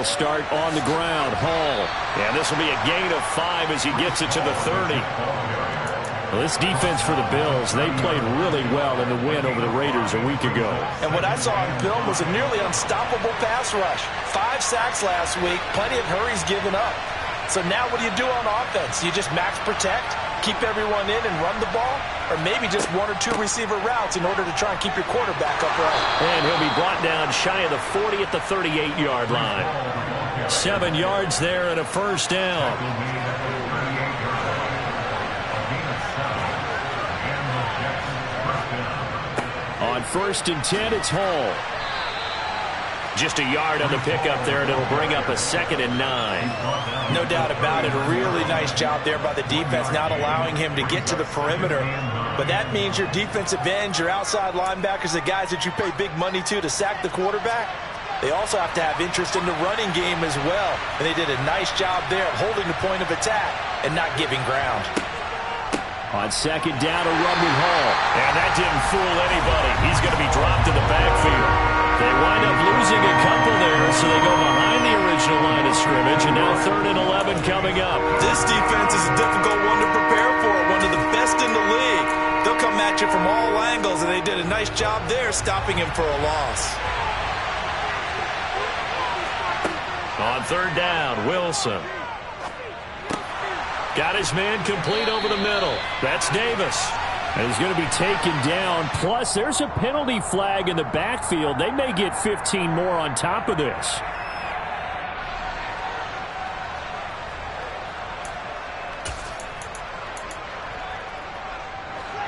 They'll start on the ground. Hall. And this will be a gain of 5 as he gets it to the 30. Well, this defense for the Bills, they played really well in the win over the Raiders a week ago. And what I saw on film was a nearly unstoppable pass rush. 5 sacks last week, plenty of hurries given up. So now what do you do on offense? You just max protect, keep everyone in and run the ball, or maybe just 1 or 2 receiver routes in order to try and keep your quarterback upright. And he'll be brought down shy of the 40 at the 38-yard line. 7 yards there and a first down. On 1st and 10, it's Hall. Just a yard on the pickup there, and it'll bring up a 2nd and 9. No doubt about it. A really nice job there by the defense, not allowing him to get to the perimeter. But that means your defensive ends, your outside linebackers, the guys that you pay big money to sack the quarterback, they also have to have interest in the running game as well. And they did a nice job there of holding the point of attack and not giving ground. On 2nd down, a run with Hall. And that didn't fool anybody. He's going to be dropped in the backfield. They wind up losing a couple there, so they go behind the original line of scrimmage, and now 3rd and 11 coming up. This defense is a difficult one to prepare for, one of the best in the league. They'll come at you from all angles, and they did a nice job there stopping him for a loss. On 3rd down, Wilson. Got his man complete over the middle. That's Davis. And he's going to be taken down. Plus, there's a penalty flag in the backfield. They may get 15 more on top of this.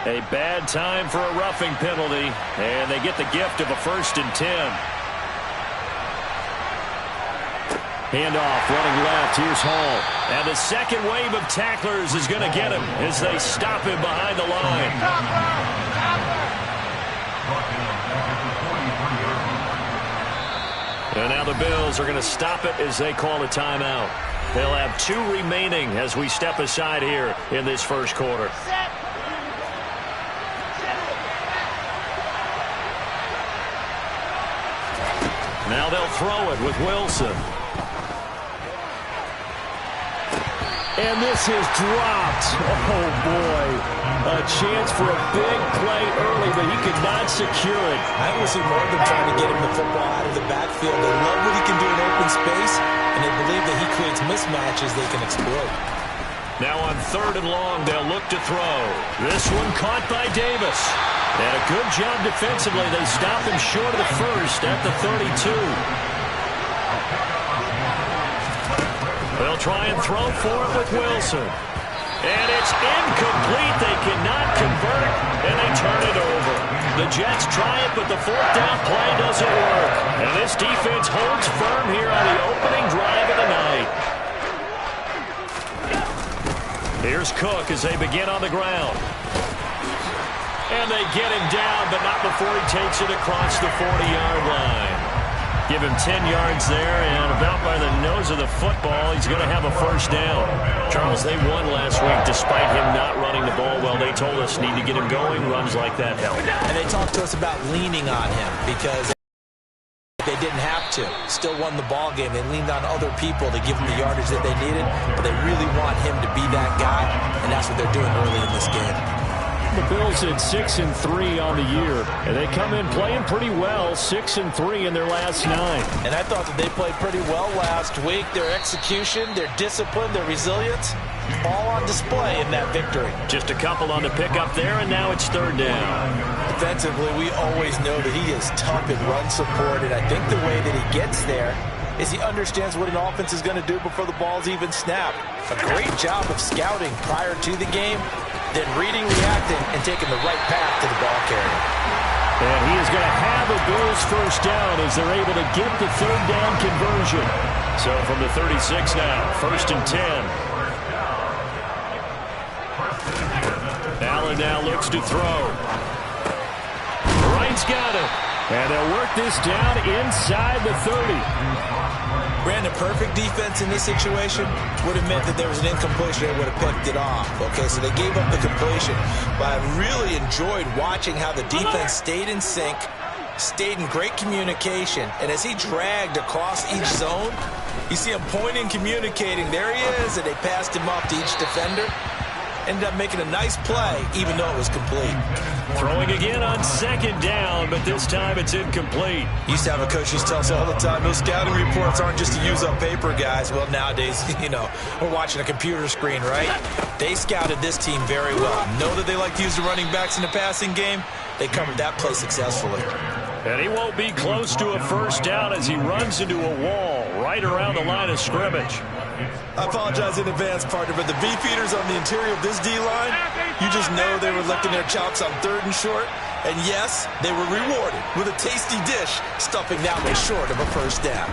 A bad time for a roughing penalty. And they get the gift of a 1st and 10. Handoff, running left. Here's Hall. And the second wave of tacklers is going to get him as they stop him behind the line. And now the Bills are going to stop it as they call a timeout. They'll have 2 remaining as we step aside here in this first quarter. Now they'll throw it with Wilson. And this is dropped. Oh, boy. A chance for a big play early, but he could not secure it. I think we'll see more of them trying to get him the football out of the backfield. They love what he can do in open space, and they believe that he creates mismatches they can exploit. Now on 3rd and long, they'll look to throw. This one caught by Davis. And a good job defensively. They stop him short of the 1st at the 32. They'll try and throw for it with Wilson. And it's incomplete. They cannot convert, and they turn it over. The Jets try it, but the 4th down play doesn't work. And this defense holds firm here on the opening drive of the night. Here's Cook as they begin on the ground. And they get him down, but not before he takes it across the 40-yard line. Give him 10 yards there, and about by the nose of the football, he's going to have a 1st down. Charles, they won last week despite him not running the ball well. They told us need to get him going. Runs like that help. And they talked to us about leaning on him because they didn't have to. Still won the ball game. They leaned on other people to give them the yardage that they needed, but they really want him to be that guy, and that's what they're doing early in this game. The Bills at 6-3 on the year, and they come in playing pretty well, 6-3 in their last 9. And I thought that they played pretty well last week. Their execution, their discipline, their resilience, all on display in that victory. Just a couple on the pickup there, and now it's 3rd down. Defensively, we always know that he is tough in run support, and I think the way that he gets there is he understands what an offense is going to do before the ball's even snapped. A great job of scouting prior to the game, then reading, reacting, and taking the right path to the ball carrier. And he is going to have a Bills 1st down as they're able to get the 3rd down conversion. So from the 36 now, 1st and 10. Allen now looks to throw. Wright's got it. And they'll work this down inside the 30. Brandon, perfect defense in this situation would have meant that there was an incompletion. They would have picked it off. Okay, so they gave up the completion. But I really enjoyed watching how the defense stayed in sync, stayed in great communication, and as he dragged across each zone, You see him pointing, communicating. There he is, and they passed him off to each defender. Ended up making a nice play, even though it was complete. Throwing again on second down, but this time it's incomplete. Used to have a coach who used to tell us all the time, those scouting reports aren't just to use up paper, guys. Well, nowadays, we're watching a computer screen, right? They scouted this team very well. Know that they like to use the running backs in the passing game. They covered that play successfully. And he won't be close to a first down as he runs into a wall right around the line of scrimmage. I apologize in advance, partner, but the beefeaters on the interior of this D-line, you just know they were licking their chops on 3rd and short. And yes, they were rewarded with a tasty dish, stuffing that one short of a first down.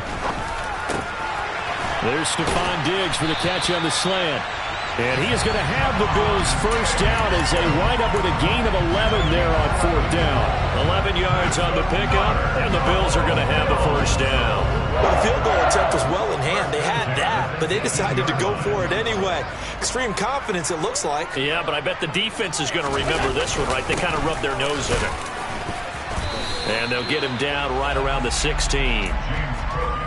There's Stephon Diggs for the catch on the slant. And he is going to have the Bills first down as they wind up with a gain of 11 there on 4th down. 11 yards on the pickup, and the Bills are going to have the first down. Well, the field goal attempt was well in hand. They had that, but they decided to go for it anyway. Extreme confidence, it looks like. Yeah, but I bet the defense is going to remember this one, right? They kind of rubbed their nose in it. And they'll get him down right around the 16.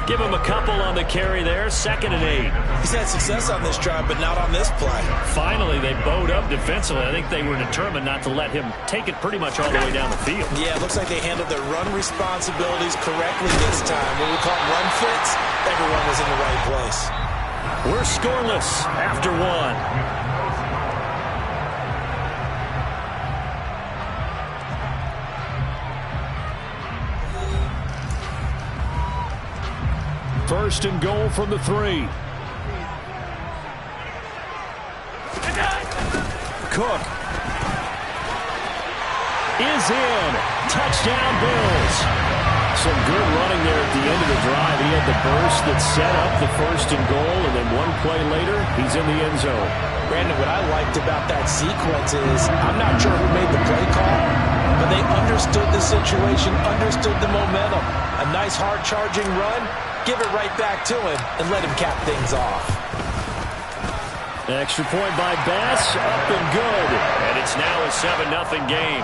Give him a couple on the carry there, 2nd and 8. He's had success on this drive, but not on this play. Finally, they bowed up defensively. I think they were determined not to let him take it pretty much all the way down the field. Yeah, it looks like they handled their run responsibilities correctly this time. When we call them run fits, everyone was in the right place. We're scoreless after 1. First and goal from the 3. Cook is in. Touchdown, Bills. Some good running there at the end of the drive. He had the burst that set up the first and goal, and then one play later, he's in the end zone. Brandon, what I liked about that sequence is I'm not sure who made the play call, but they understood the situation, understood the momentum. A nice hard-charging run. Give it right back to him and let him cap things off. Extra point by Bass, up and good. And it's now a 7-0 game.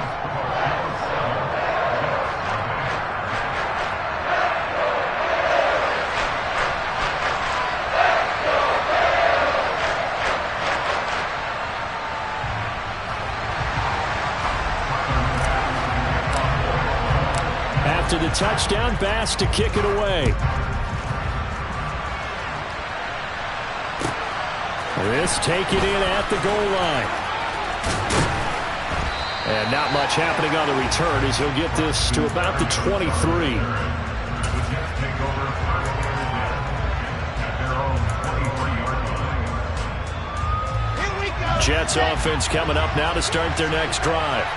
After the touchdown, Bass to kick it away. This take it in at the goal line. And not much happening on the return as he'll get this to about the 23. Jets offense coming up now to start their next drive.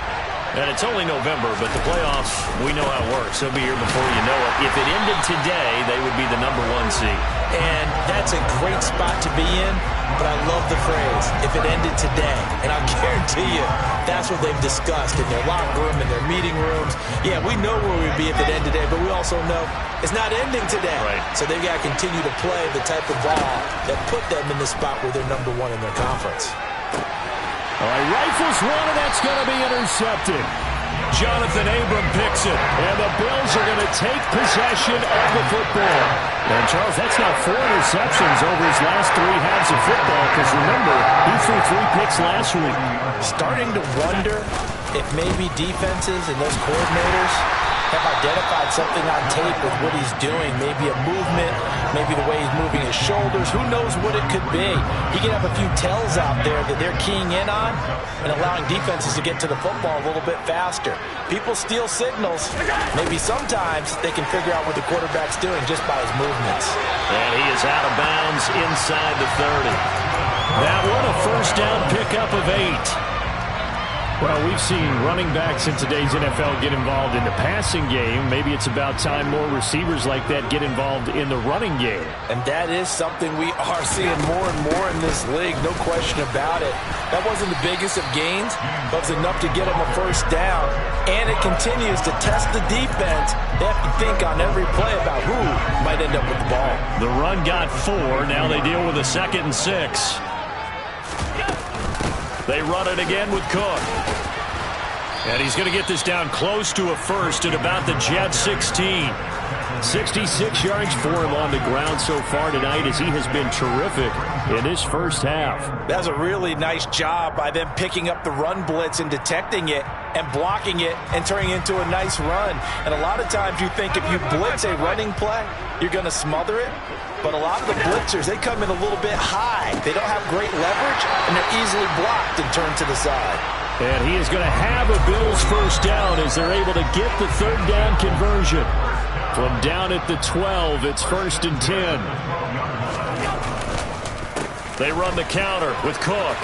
And it's only November, but the playoffs, we know how it works. They'll be here before you know it. If it ended today, they would be the #1 seed. And that's a great spot to be in, but I love the phrase, if it ended today. And I'll guarantee you, that's what they've discussed in their locker room, in their meeting rooms. Yeah, we know where we'd be if it ended today, but we also know it's not ending today. Right. So they've got to continue to play the type of ball that put them in the spot where they're #1 in their conference. All right, rifles one, and that's going to be intercepted. Jonathan Abram picks it, and the Bills are going to take possession of the football. And, Charles, that's now 4 interceptions over his last 3 halves of football, because, remember, he threw 3 picks last week. Starting to wonder if maybe defenses and those coordinators have identified something on tape with what he's doing. Maybe a movement, maybe the way he's moving his shoulders. Who knows what it could be? He can have a few tells out there that they're keying in on and allowing defenses to get to the football a little bit faster. People steal signals. Maybe sometimes they can figure out what the quarterback's doing just by his movements. And he is out of bounds inside the 30. That one, a first down pickup of 8. Well, we've seen running backs in today's NFL get involved in the passing game. Maybe it's about time more receivers like that get involved in the running game. And that is something we are seeing more and more in this league, no question about it. That wasn't the biggest of gains, but it was enough to get them a first down. And it continues to test the defense. They have to think on every play about who might end up with the ball. The run got 4. Now they deal with a 2nd and 6. They run it again with Cook. And he's going to get this down close to a first at about the Jets 16. 66 yards for him on the ground so far tonight as he has been terrific in this first half. That's a really nice job by them picking up the run blitz and detecting it and blocking it and turning it into a nice run. And a lot of times you think if you blitz a running play, you're going to smother it. But a lot of the blitzers, they come in a little bit high. They don't have great leverage, and they're easily blocked and turned to the side. And he is going to have a Bills first down as they're able to get the third down conversion. From down at the 12, it's 1st and 10. They run the counter with Cook.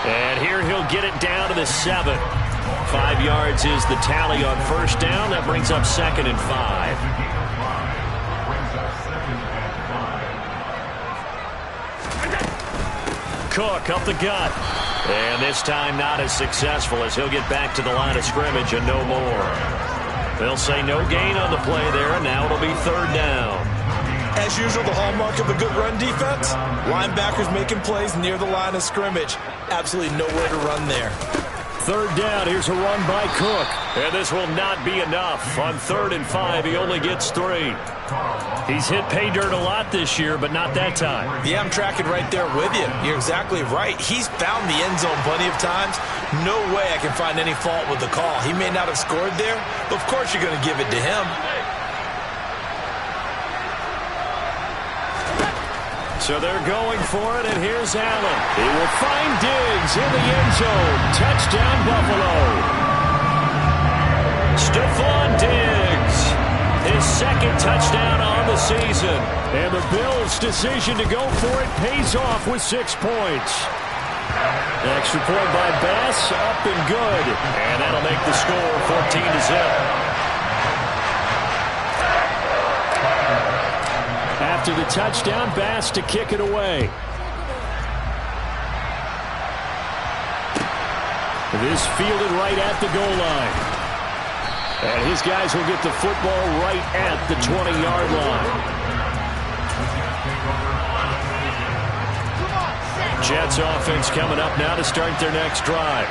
And here he'll get it down to the 7. 5 yards is the tally on first down. That brings up 2nd and 5. Cook up the gut. And this time not as successful as he'll get back to the line of scrimmage and no more. They'll say no gain on the play there, and now it'll be third down. As usual, the hallmark of a good run defense, linebackers making plays near the line of scrimmage. Absolutely nowhere to run there. Third down, here's a run by Cook. And this will not be enough. On 3rd and 5, he only gets 3. He's hit pay dirt a lot this year, but not that time. Yeah, I'm tracking right there with you. You're exactly right. He's found the end zone plenty of times. No way I can find any fault with the call. He may not have scored there, but of course you're going to give it to him. So they're going for it, and here's Allen. He will find Diggs in the end zone. Touchdown, Buffalo. Stephon Diggs, his 2nd touchdown on the season. And the Bills' decision to go for it pays off with 6 points. Extra point by Bass, up and good. And that'll make the score 14-0. After the touchdown, Bass to kick it away. This fielded right at the goal line. And his guys will get the football right at the 20-yard line. Jets offense coming up now to start their next drive.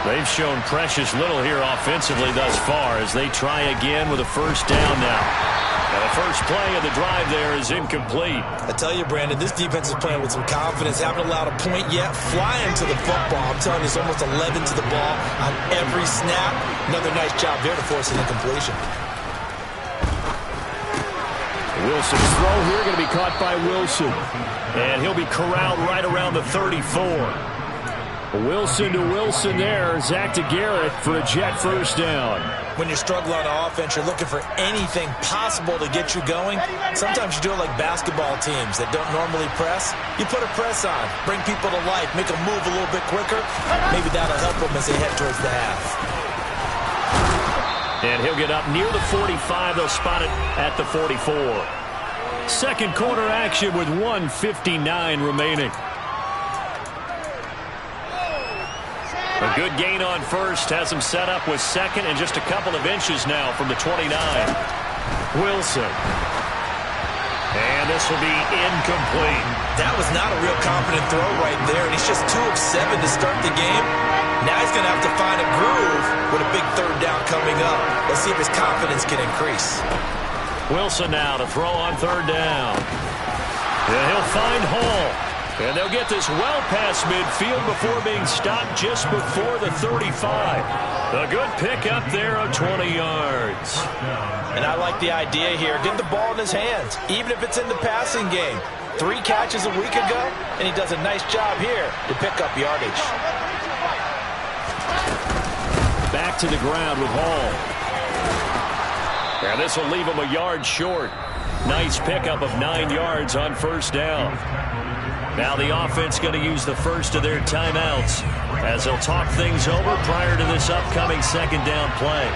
They've shown precious little here offensively thus far as they try again with a first down now. And the first play of the drive there is incomplete. I tell you, Brandon, this defense is playing with some confidence. Haven't allowed a point yet. Flying to the football. I'm telling you, it's almost 11 to the ball on every snap. Another nice job there to force an incompletion. Wilson's throw here going to be caught by Wilson. And he'll be corralled right around the 34. Wilson to Wilson there. Zach to Garrett for a Jet first down. When you're struggling on offense, you're looking for anything possible to get you going. Sometimes you do it like basketball teams that don't normally press. You put a press on, bring people to life, make them move a little bit quicker. Maybe that'll help them as they head towards the half. And he'll get up near the 45. They'll spot it at the 44. Second quarter action with 1:59 remaining. A good gain on first has him set up with 2nd and just a couple of inches now from the 29. Wilson. And this will be incomplete. That was not a real confident throw right there, and he's just 2 of 7 to start the game. Now he's going to have to find a groove with a big third down coming up. Let's see if his confidence can increase. Wilson now to throw on third down. And he'll find Hall. And they'll get this well past midfield before being stopped just before the 35. A good pickup there of 20 yards. And I like the idea here. Get the ball in his hands, even if it's in the passing game. 3 catches a week ago, and he does a nice job here to pick up yardage. Back to the ground with Hall. And this will leave him a yard short. Nice pickup of 9 yards on first down. Now the offense going to use the first of their timeouts as they'll talk things over prior to this upcoming second down play.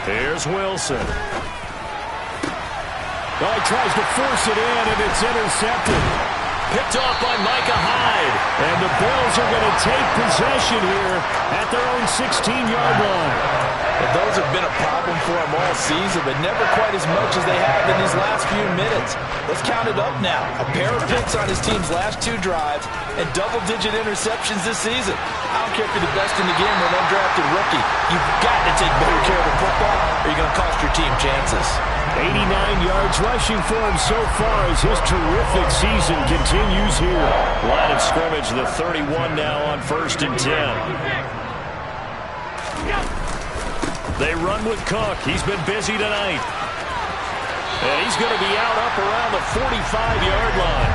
Here's Wilson. Oh, he tries to force it in, and it's intercepted. Picked off by Micah Hyde. And the Bills are going to take possession here at their own 16-yard line. And those have been a problem for him all season, but never quite as much as they have in these last few minutes. Let's count it up now. A pair of picks on his team's last 2 drives and double-digit interceptions this season. I don't care if you're the best in the game or an undrafted rookie. You've got to take better care of the football or you're going to cost your team chances. 89 yards rushing for him so far as his terrific season continues here. Line of scrimmage, the 31 now on 1st and 10. They run with Cook. He's been busy tonight. And he's going to be out up around the 45-yard line.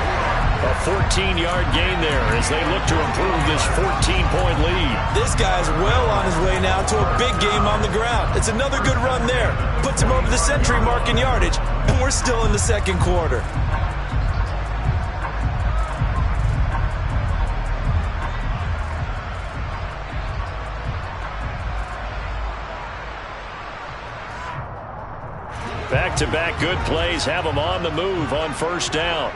A 14-yard gain there as they look to improve this 14-point lead. This guy's well on his way now to a big game on the ground. It's another good run there. Puts him over the century mark in yardage, and we're still in the 2nd quarter. Back-to-back good plays have him on the move on 1st down.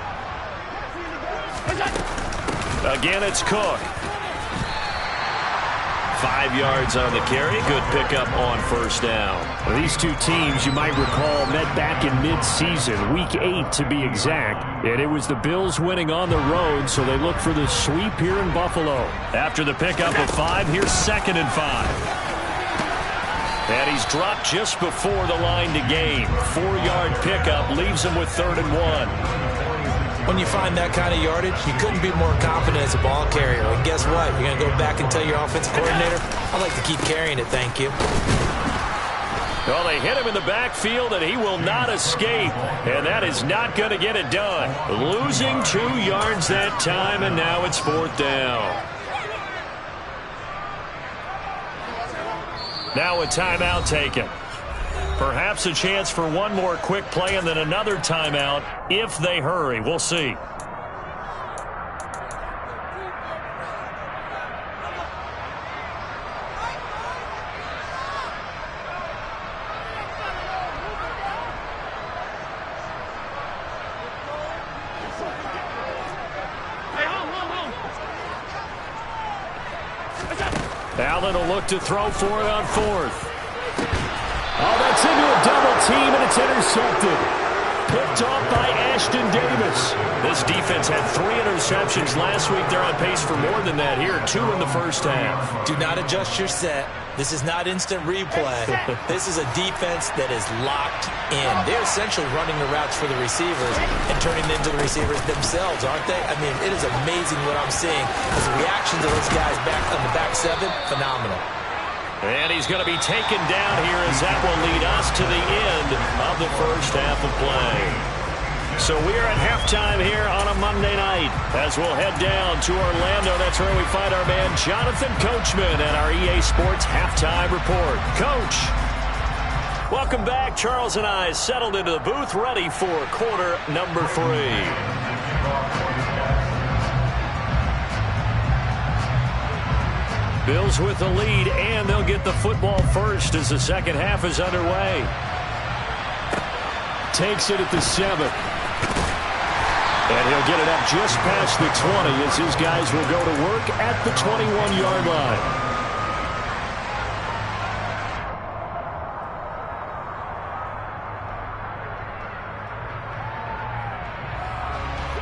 Again, it's Cook. 5 yards on the carry. Good pickup on 1st down. Well, these two teams, you might recall, met back in mid-season, week 8 to be exact. And it was the Bills winning on the road, so they look for the sweep here in Buffalo. After the pickup of 5, here's 2nd and 5. And he's dropped just before the line to gain. 4-yard pickup leaves him with 3rd and 1. When you find that kind of yardage, you couldn't be more confident as a ball carrier. And guess what? You're going to go back and tell your offensive coordinator, I'd like to keep carrying it, thank you. Well, they hit him in the backfield, and he will not escape. And that is not going to get it done. Losing 2 yards that time, and now it's 4th down. Now a timeout taken. Perhaps a chance for one more quick play and then another timeout if they hurry. We'll see. Allen will look to throw for it on 4th. Oh, that's into a double team, and it's intercepted. Picked off by Ashton Davis. This defense had 3 interceptions last week. They're on pace for more than that here. 2 in the 1st half. Do not adjust your set. This is not instant replay. This is a defense that is locked in. They're essentially running the routes for the receivers and turning them into the receivers themselves, aren't they? I mean, it is amazing what I'm seeing as the reaction to those guys back on the back 7, phenomenal. And he's going to be taken down here as that will lead us to the end of the 1st half of play. So we're at halftime here on a Monday night as we'll head down to Orlando. That's where we find our man Jonathan Coachman at our EA Sports Halftime Report. Coach, welcome back. Charles and I settled into the booth ready for quarter number 3. Bills with the lead, and they'll get the football first as the 2nd half is underway. Takes it at the 7. And he'll get it up just past the 20 as his guys will go to work at the 21-yard line.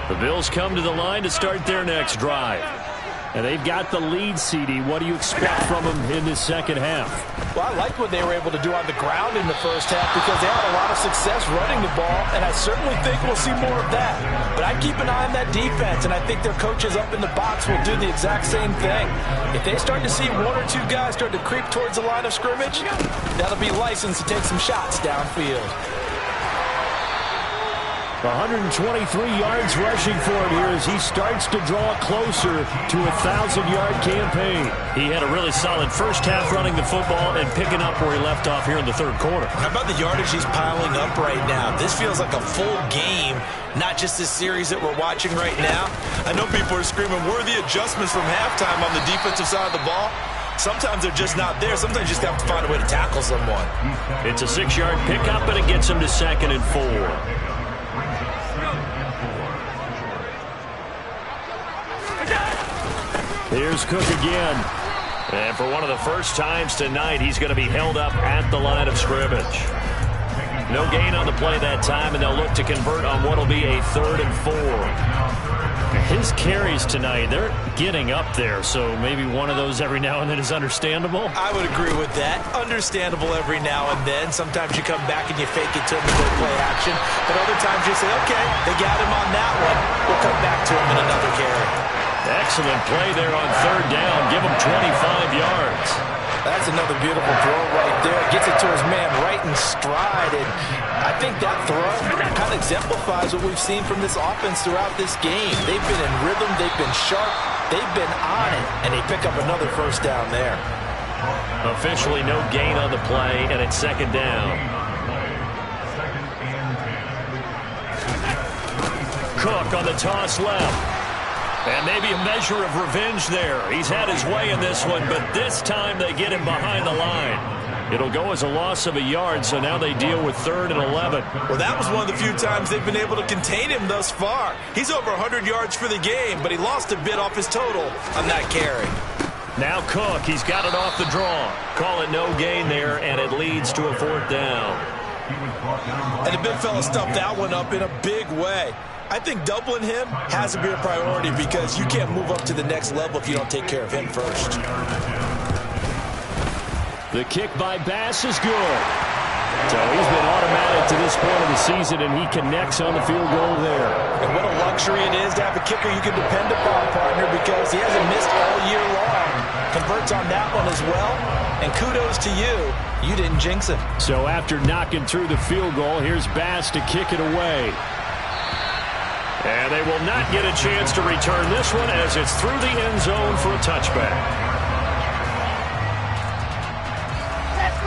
The Bills come to the line to start their next drive. And they've got the lead, CD. What do you expect from them in this 2nd half? Well, I liked what they were able to do on the ground in the 1st half because they had a lot of success running the ball, and I certainly think we'll see more of that. But I keep an eye on that defense, and I think their coaches up in the box will do the exact same thing. If they start to see 1 or 2 guys start to creep towards the line of scrimmage, that'll be licensed to take some shots downfield. 123 yards rushing for him here as he starts to draw closer to a 1,000-yard campaign. He had a really solid 1st half running the football and picking up where he left off here in the 3rd quarter. How about the yardage he's piling up right now? This feels like a full game, not just this series that we're watching right now. I know people are screaming, worthy adjustments from halftime on the defensive side of the ball. Sometimes they're just not there. Sometimes you just have to find a way to tackle someone. It's a 6-yard pickup, and it gets him to 2nd and 4. Here's Cook again. And for one of the first times tonight, he's going to be held up at the line of scrimmage. No gain on the play that time, and they'll look to convert on what will be a 3rd and 4. His carries tonight, they're getting up there, so maybe one of those every now and then is understandable. I would agree with that. Understandable every now and then. Sometimes you come back and you fake it to him and go play action. But other times you say, okay, they got him on that one. We'll come back to him in another carry. Excellent play there on 3rd down. Give him 25 yards. That's another beautiful throw right there. Gets it to his man right in stride. And I think that throw kind of exemplifies what we've seen from this offense throughout this game. They've been in rhythm. They've been sharp. They've been on it. And they pick up another 1st down there. Officially no gain on the play, and it's 2nd down. Cook on the toss left. And maybe a measure of revenge there. He's had his way in this one, but this time they get him behind the line. It'll go as a loss of a yard, so now they deal with 3rd and 11. Well, that was one of the few times they've been able to contain him thus far. He's over 100 yards for the game, but he lost a bit off his total on that carry. Now Cook, he's got it off the draw. Call it no gain there, and it leads to a 4th down. And the big fella stuffed that one up in a big way. I think doubling him has to be a priority because you can't move up to the next level if you don't take care of him first. The kick by Bass is good. So he's been automatic to this point of the season, and he connects on the field goal there. And what a luxury it is to have a kicker you can depend upon, partner, because he hasn't missed all year long. Converts on that one as well. And kudos to you. You didn't jinx him. So after knocking through the field goal, here's Bass to kick it away. And they will not get a chance to return this one as it's through the end zone for a touchback.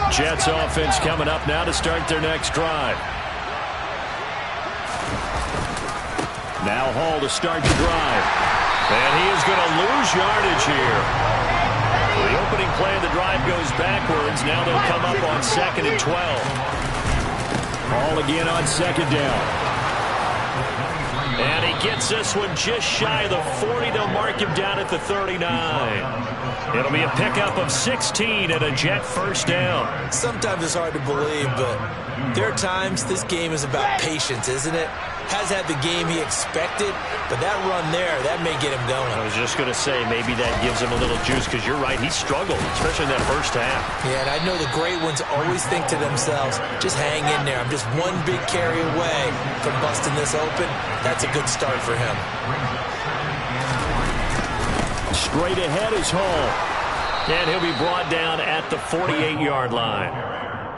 Jets offense coming up now to start their next drive. Now Hall to start the drive. And he is going to lose yardage here. The opening play of the drive goes backwards. Now they'll come up on 2nd and 12. Hall again on 2nd down. And he gets this one just shy of the 40. They'll mark him down at the 39. It'll be a pickup of 16 and a Jet 1st down. Sometimes it's hard to believe, but there are times this game is about patience, isn't it? Has had the game he expected, but that run there, that may get him going. I was just going to say, maybe that gives him a little juice, because you're right, he struggled, especially in that first half. Yeah, and I know the great ones always think to themselves, just hang in there. I'm just one big carry away from busting this open. That's a good start for him. Straight ahead is Hall. And he'll be brought down at the 48-yard line.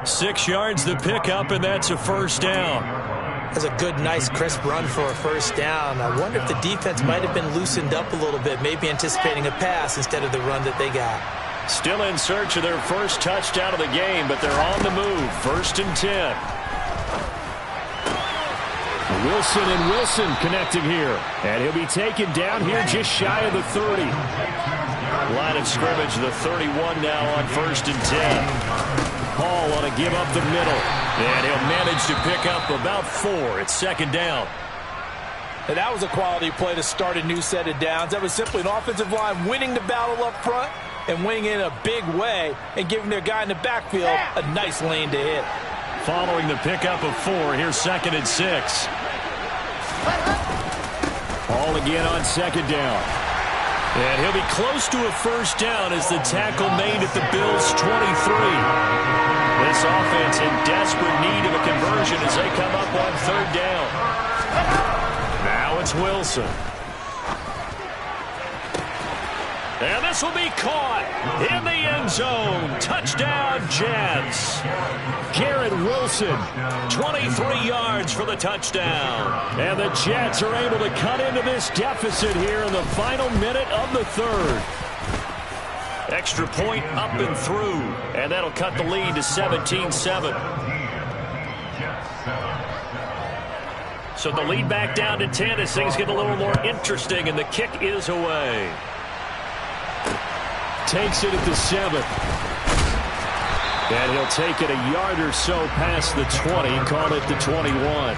6 yards the pickup, and that's a 1st down. That's a good, nice, crisp run for a 1st down. I wonder if the defense might have been loosened up a little bit, maybe anticipating a pass instead of the run that they got. Still in search of their first touchdown of the game, but they're on the move. 1st and 10. Wilson and Wilson connecting here. And he'll be taken down here just shy of the 30. Line of scrimmage, the 31 now on 1st and 10. Hall on a give up the middle. And he'll manage to pick up about 4. It's 2nd down. And that was a quality play to start a new set of downs. That was simply an offensive line winning the battle up front and winning in a big way and giving their guy in the backfield a nice lane to hit. Following the pickup of 4, here's 2nd and 6. Hall again on 2nd down. And he'll be close to a 1st down as the tackle made at the Bills' 23. This offense in desperate need of a conversion as they come up on 3rd down. Now it's Wilson. And this will be caught in the end zone. Touchdown, Jets. Garrett Wilson. 23 yards for the touchdown. And the Jets are able to cut into this deficit here in the final minute of the 3rd. Extra point up and through. And that'll cut the lead to 17-7. So the lead back down to 10 as things get a little more interesting, and the kick is away. Takes it at the 7. And he'll take it a yard or so past the 20, call it the 21.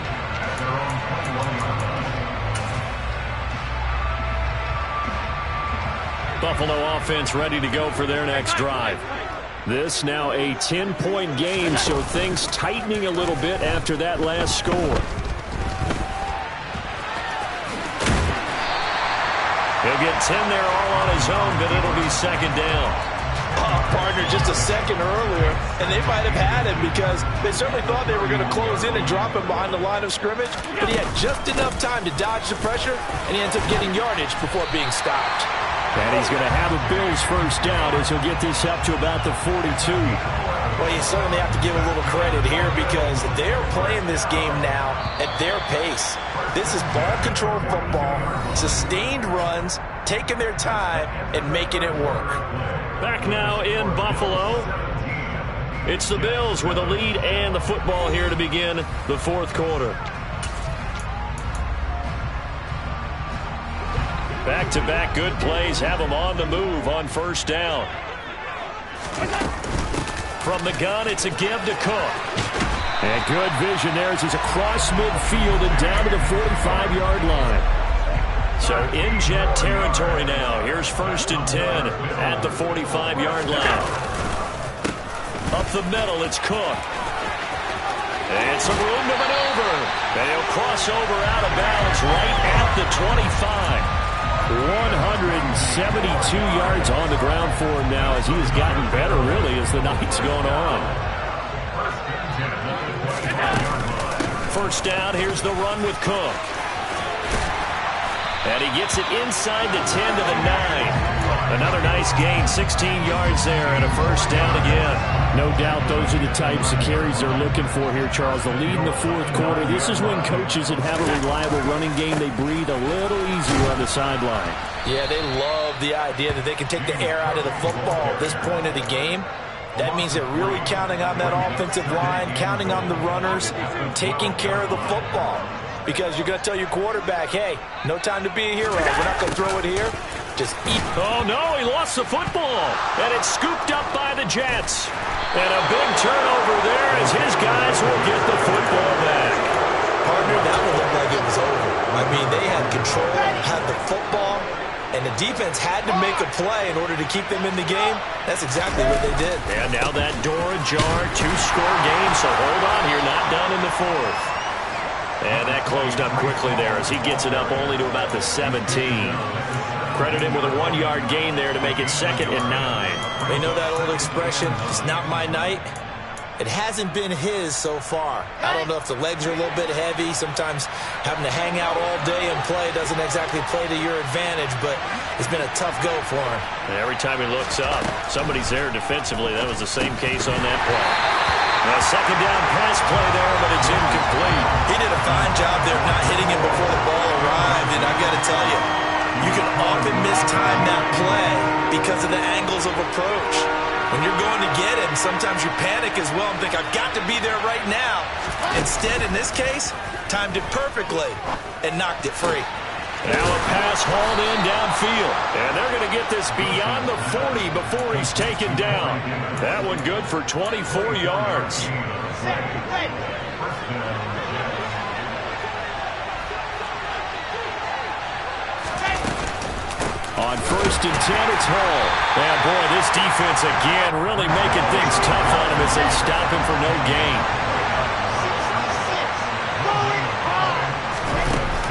Buffalo offense ready to go for their next drive. This now a 10-point game, so things tightening a little bit after that last score. He'll get 10 there all on his own, but it'll be second down. Partner just a second earlier, and they might have had him because they certainly thought they were going to close in and drop him behind the line of scrimmage, but he had just enough time to dodge the pressure, and he ends up getting yardage before being stopped. And he's going to have a Bills first down as he'll get this up to about the 42. Well, you certainly have to give a little credit here because they're playing this game now at their pace. This is ball control football, sustained runs, taking their time, and making it work. Back now in Buffalo. It's the Bills with a lead and the football here to begin the fourth quarter. Back-to-back good plays have them on the move on first down. From the gun, it's a give to Cook. And good vision there as he's across midfield and down to the 45-yard line. So in jet territory now. Here's 1st and 10 at the 45-yard line. Up the middle, it's Cook. And some room to maneuver. And he'll cross over out of bounds right at the 25. 172 yards on the ground for him now as he has gotten better, really, as the night's gone on. First down, here's the run with Cook. And he gets it inside the 10 to the 9. Another nice gain, 16 yards there, and a first down again. No doubt those are the types of carries they're looking for here, Charles. The lead in the fourth quarter. This is when coaches that have a reliable running game, they breathe a little easier on the sideline. Yeah, they love the idea that they can take the air out of the football at this point of the game. That means they're really counting on that offensive line, counting on the runners, taking care of the football. Because you're going to tell your quarterback, hey, no time to be a hero. We're not going to throw it here. Just eat. Oh, no, he lost the football. And it's scooped up by the Jets. And a big turnover there as his guys will get the football back. Partner, that one looked like it was over. I mean, they had control, had the football, and the defense had to make a play in order to keep them in the game. That's exactly what they did. And now that door ajar, 2-score game, so hold on here, not done in the fourth. And that closed up quickly there as he gets it up only to about the 17. Credit him with a 1-yard gain there to make it 2nd and 9. They know that old expression, it's not my night. It hasn't been his so far. I don't know if the legs are a little bit heavy. Sometimes having to hang out all day and play doesn't exactly play to your advantage, but it's been a tough go for him. And every time he looks up, somebody's there defensively. That was the same case on that play. Now, second down pass play there, but it's incomplete. He did a fine job there not hitting him before the ball arrived, and I've got to tell you, you can often mistime that play because of the angles of approach. When you're going to get it, and sometimes you panic as well and think, I've got to be there right now. Instead, in this case, timed it perfectly and knocked it free. Now a pass hauled in downfield. And they're going to get this beyond the 40 before he's taken down. That one good for 24 yards. On 1st and 10, it's Hall. And boy, this defense again really making things tough on him as they stop him for no gain.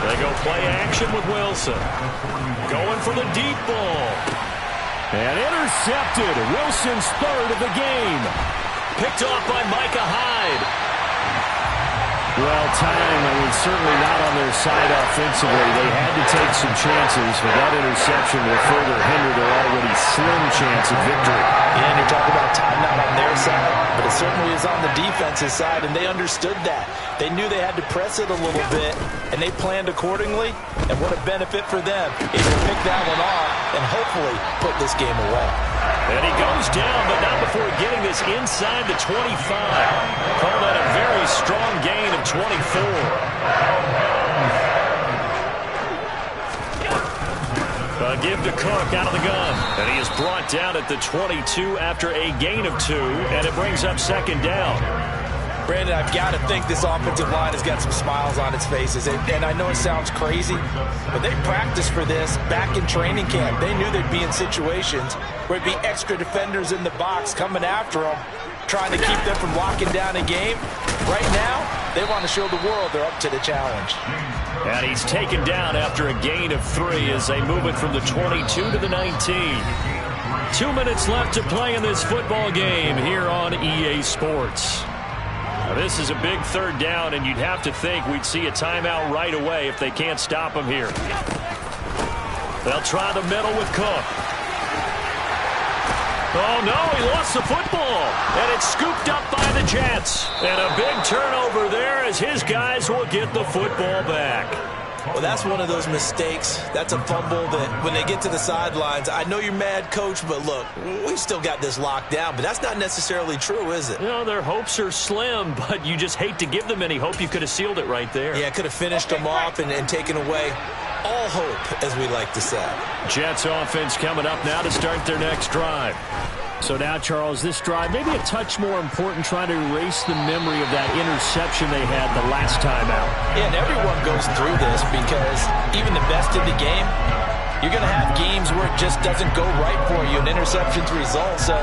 They go play action with Wilson. Going for the deep ball. And intercepted. Wilson's 3rd of the game. Picked off by Micah Hyde. Well, time was certainly not on their side offensively. They had to take some chances, but that interception will further hinder their already slim chance of victory. Yeah, and you're talking about time not on their side, but it certainly is on the defense's side, and they understood that. They knew they had to press it a little bit, and they planned accordingly, and what a benefit for them is to pick that one off and hopefully put this game away. And he goes down, but not before getting this inside the 25. Call that a very strong gain of 24. A give to Cook out of the gun. And he is brought down at the 22 after a gain of 2, and it brings up 2nd down. Brandon, I've got to think this offensive line has got some smiles on its faces. And I know it sounds crazy, but they practiced for this back in training camp. They knew they'd be in situations where it'd be extra defenders in the box coming after them, trying to keep them from locking down a game. Right now, they want to show the world they're up to the challenge. And he's taken down after a gain of 3 as they move it from the 22 to the 19. 2 minutes left to play in this football game here on EA Sports. Now, this is a big third down, and you'd have to think we'd see a timeout right away if they can't stop him here. They'll try the middle with Cook. Oh, no, he lost the football, and it's scooped up by the Jets. And a big turnover there as his guys will get the football back. Well, that's one of those mistakes. That's a fumble that when they get to the sidelines, I know you're mad, Coach, but look, we still got this locked down. But that's not necessarily true, is it? You know, their hopes are slim, but you just hate to give them any hope. You could have sealed it right there. Yeah, could have finished them off and taken away all hope, as we like to say. Jets offense coming up now to start their next drive. So now, Charles, this drive maybe a touch more important, trying to erase the memory of that interception they had the last time out. Yeah, and everyone goes through this because even the best in the game, you're going to have games where it just doesn't go right for you and interceptions result. So,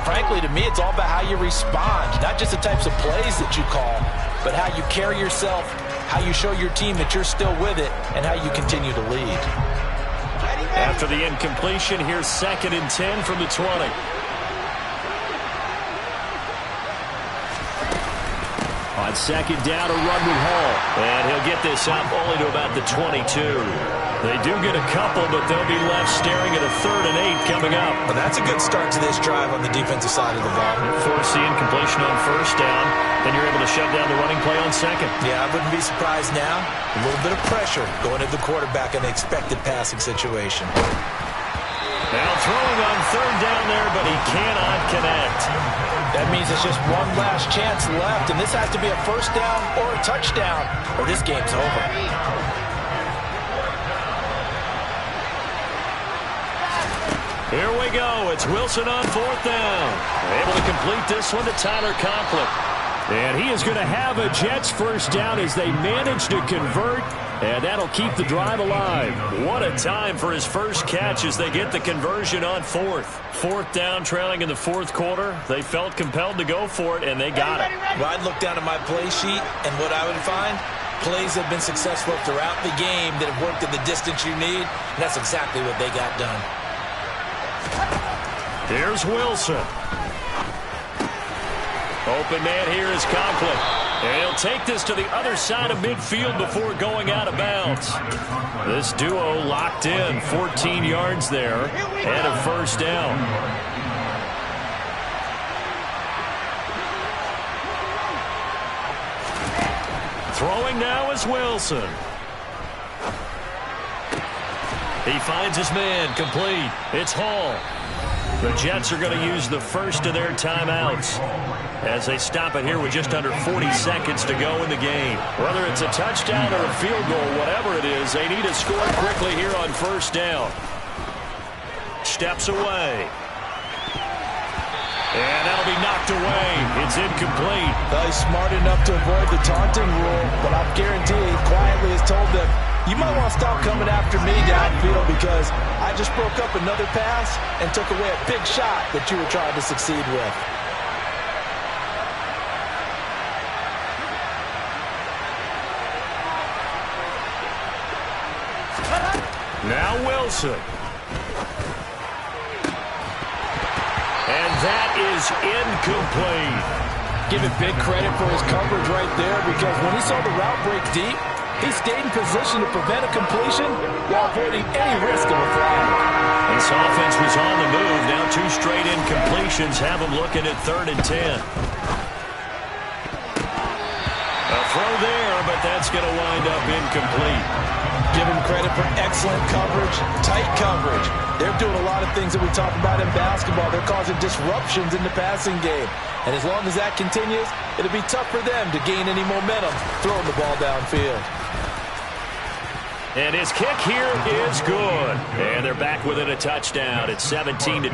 frankly, to me, it's all about how you respond, not just the types of plays that you call, but how you carry yourself, how you show your team that you're still with it, and how you continue to lead. After the incompletion, here's 2nd and 10 from the 20. On 2nd down, a run with Hall. And he'll get this up only to about the 22. They do get a couple, but they'll be left staring at a 3rd and 8 coming up. Well, that's a good start to this drive on the defensive side of the ball. Force the incompletion on 1st down, then you're able to shut down the running play on 2nd. Yeah, I wouldn't be surprised now. A little bit of pressure going at the quarterback in an expected passing situation. Now throwing on 3rd down there, but he cannot connect. That means it's just one last chance left, and this has to be a 1st down or a touchdown, or this game's over. Here we go. It's Wilson on 4th down. Able to complete this one to Tyler Conklin. And he is going to have a Jets 1st down as they manage to convert, and that'll keep the drive alive. What a time for his first catch as they get the conversion on 4th. 4th down, trailing in the 4th quarter. They felt compelled to go for it, and they got it. Well, I'd look down at my play sheet, and what I would find, plays have been successful throughout the game that have worked in the distance you need, and that's exactly what they got done. Here's Wilson. Open man here is Conklin. And he'll take this to the other side of midfield before going out of bounds. This duo locked in, 14 yards there, and a 1st down. Throwing now is Wilson. He finds his man, complete. It's Hall. The Jets are going to use the first of their timeouts as they stop it here with just under 40 seconds to go in the game. Whether it's a touchdown or a field goal, whatever it is, they need to score quickly here on 1st down. Steps away. And that'll be knocked away. It's incomplete. Well, he's smart enough to avoid the taunting rule, but I guarantee he quietly has told them, you might want to stop coming after me downfield because I just broke up another pass and took away a big shot that you were trying to succeed with. Now Wilson. And that is incomplete. Give him big credit for his coverage right there because when he saw the route break deep, he stayed in position to prevent a completion while avoiding any risk of a flag. This offense was on the move. Now 2 straight incompletions have them looking at 3rd and 10. A throw there, but that's going to wind up incomplete. Give him credit for excellent coverage, tight coverage. They're doing a lot of things that we talk about in basketball. They're causing disruptions in the passing game. And as long as that continues, it'll be tough for them to gain any momentum throwing the ball downfield. And his kick here is good. And they're back within a touchdown. It's 17-10.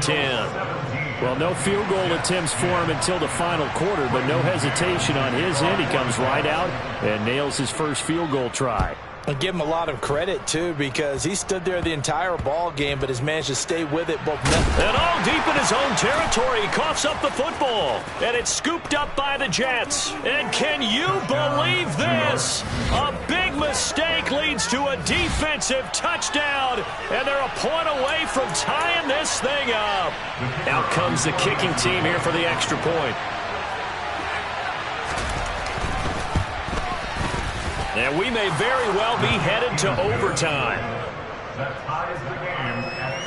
Well, no field goal attempts for him until the final quarter, but no hesitation on his end. He comes right out and nails his first field goal try. I give him a lot of credit, too, because he stood there the entire ball game, but has managed to stay with it both. And all deep in his own territory, he coughs up the football. And it's scooped up by the Jets. And can you believe this? A big mistake leads to a defensive touchdown. And they're a point away from tying this thing up. Out comes the kicking team here for the extra point. And we may very well be headed to overtime. That ties the game at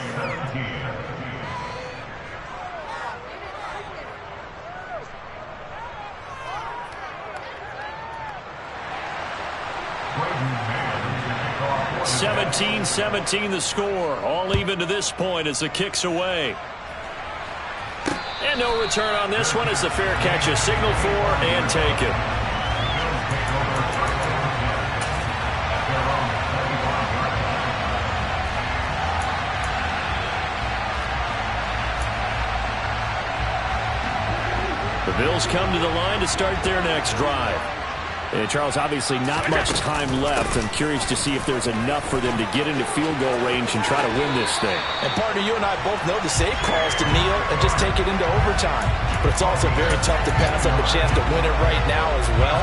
17. Brayden 17-17 the score. All even to this point as the kick's away. And no return on this one as the fair catch is signaled for and taken. The Bills come to the line to start their next drive. And Charles, obviously not much time left. I'm curious to see if there's enough for them to get into field goal range and try to win this thing. And partner, you and I both know the safe calls to kneel and just take it into overtime. But it's also very tough to pass up a chance to win it right now as well.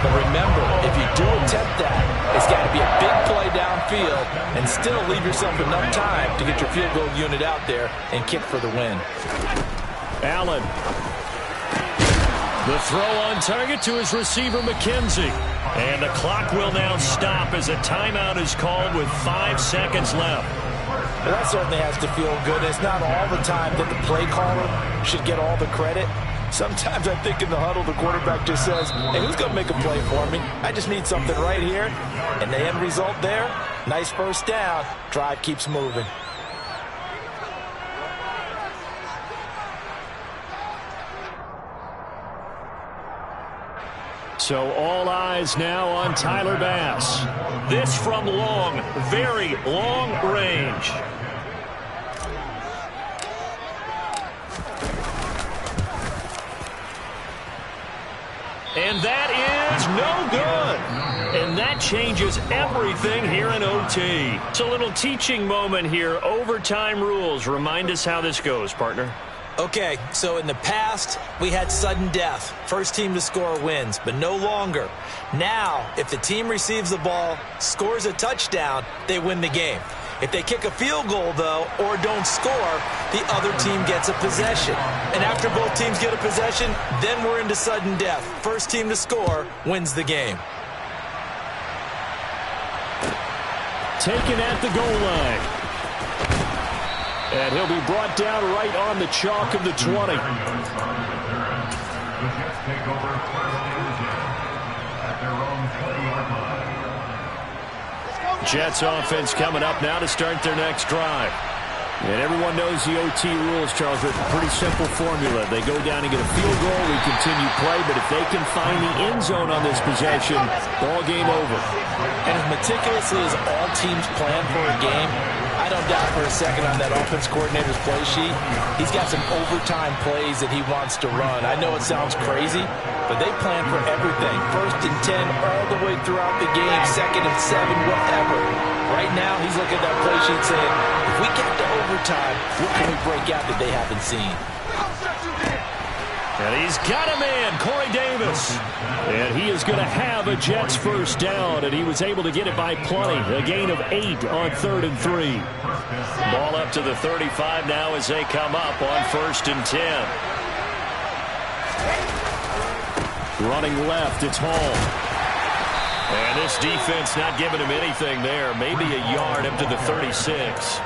But remember, if you do attempt that, it's got to be a big play downfield and still leave yourself enough time to get your field goal unit out there and kick for the win. Allen. The throw on target to his receiver, McKenzie. And the clock will now stop as a timeout is called with 5 seconds left. Well, that certainly has to feel good. It's not all the time that the play caller should get all the credit. Sometimes I think in the huddle, the quarterback just says, hey, who's going to make a play for me? I just need something right here. And the end result there, nice first down. Drive keeps moving. So all eyes now on Tyler Bass. This from long, very long range. And that is no good. And that changes everything here in OT. It's a little teaching moment here. Overtime rules. Remind us how this goes, partner. Okay, so in the past, we had sudden death. First team to score wins, but no longer. Now, if the team receives the ball, scores a touchdown, they win the game. If they kick a field goal, though, or don't score, the other team gets a possession. And after both teams get a possession, then we're into sudden death. First team to score wins the game. Taken at the goal line. And he'll be brought down right on the chalk of the 20. Jets offense coming up now to start their next drive. And everyone knows the OT rules, Charles, but pretty simple formula. They go down and get a field goal, we continue play, but if they can find the end zone on this possession, ball game over. And as meticulously as all teams plan for a game, I don't doubt for a second on that offense coordinator's play sheet, he's got some overtime plays that he wants to run. I know it sounds crazy, but they plan for everything. 1st and 10 all the way throughout the game, 2nd and 7, whatever. Right now, he's looking at that play sheet saying, if we get to overtime, what can we break out that they haven't seen? And he's got a man, Corey Davis. And he is going to have a Jets first down, and he was able to get it by plenty. A gain of 8 on 3rd and 3. Ball up to the 35 now as they come up on 1st and 10. Running left, it's Hall. And this defense not giving him anything there. Maybe a yard up to the 36.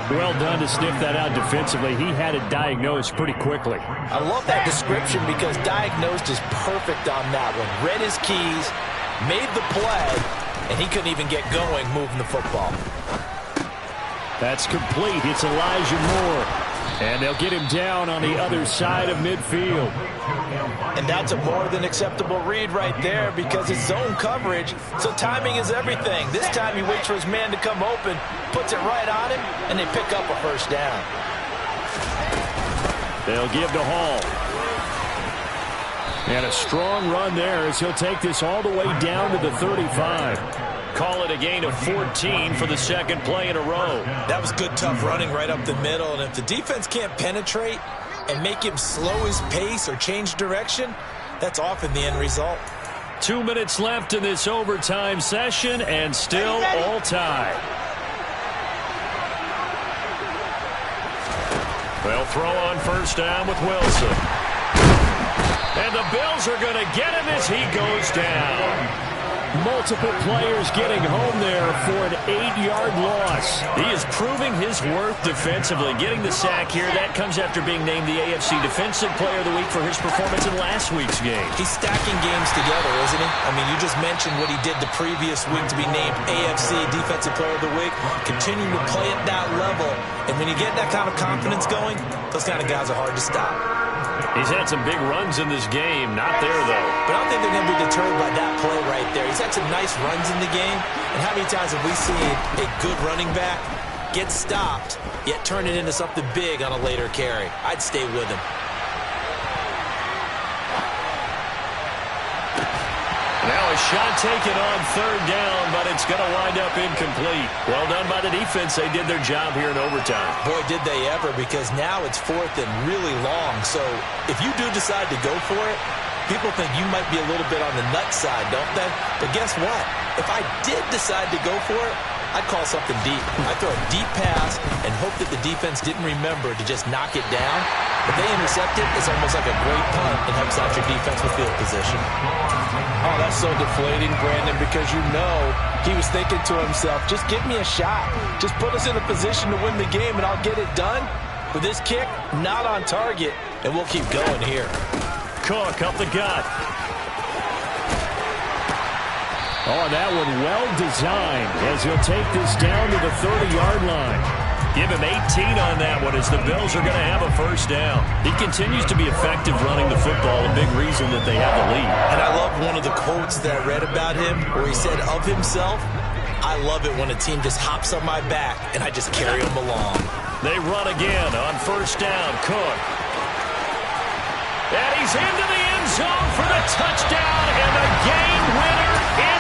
Well done to sniff that out defensively. He had it diagnosed pretty quickly. I love that description because diagnosed is perfect on that one. Read his keys, made the play, and he couldn't even get going moving the football. That's complete. It's Elijah Moore. And they'll get him down on the other side of midfield. And that's a more than acceptable read right there because it's zone coverage, so timing is everything. This time he waits for his man to come open, puts it right on him, and they pick up a first down. They'll give to Hall. And a strong run there as he'll take this all the way down to the 35. Call it a gain of 14 for the second play in a row. That was good, tough running right up the middle. And if the defense can't penetrate and make him slow his pace or change direction, that's often the end result. 2 minutes left in this overtime session, and still all tied. They'll throw on first down with Wilson. And the Bills are going to get him as he goes down. Multiple players getting home there for an 8-yard loss. He is proving his worth defensively. Getting the sack here, that comes after being named the AFC Defensive Player of the Week for his performance in last week's game. He's stacking games together, isn't he? I mean, you just mentioned what he did the previous week to be named AFC Defensive Player of the Week. Continuing to play at that level. And when you get that kind of confidence going, those kind of guys are hard to stop. He's had some big runs in this game. Not there, though. But I don't think they're going to be deterred by that play right there. He's had some nice runs in the game. And how many times have we seen a good running back get stopped, yet turn it into something big on a later carry? I'd stay with him. Now a shot taken on third down, but it's going to wind up incomplete. Well done by the defense. They did their job here in overtime. Boy, did they ever, because now it's fourth and really long. So if you do decide to go for it, people think you might be a little bit on the nut side, don't they? But guess what? If I did decide to go for it, I'd call something deep. I'd throw a deep pass and hope that the defense didn't remember to just knock it down. If they intercept it, it's almost like a great punt and helps out your defense with field position. Oh, that's so deflating, Brandon, because you know he was thinking to himself, just give me a shot. Just put us in a position to win the game and I'll get it done. With this kick, not on target, and we'll keep going here. Cook up the gut. Oh, that one well designed as he'll take this down to the 30-yard line. Give him 18 on that one as the Bills are going to have a first down. He continues to be effective running the football, a big reason that they have the lead. And I love one of the quotes that I read about him where he said of himself, I love it when a team just hops on my back and I just carry them along. They run again on first down. Cook. And he's into the end zone for the touchdown and the game winner in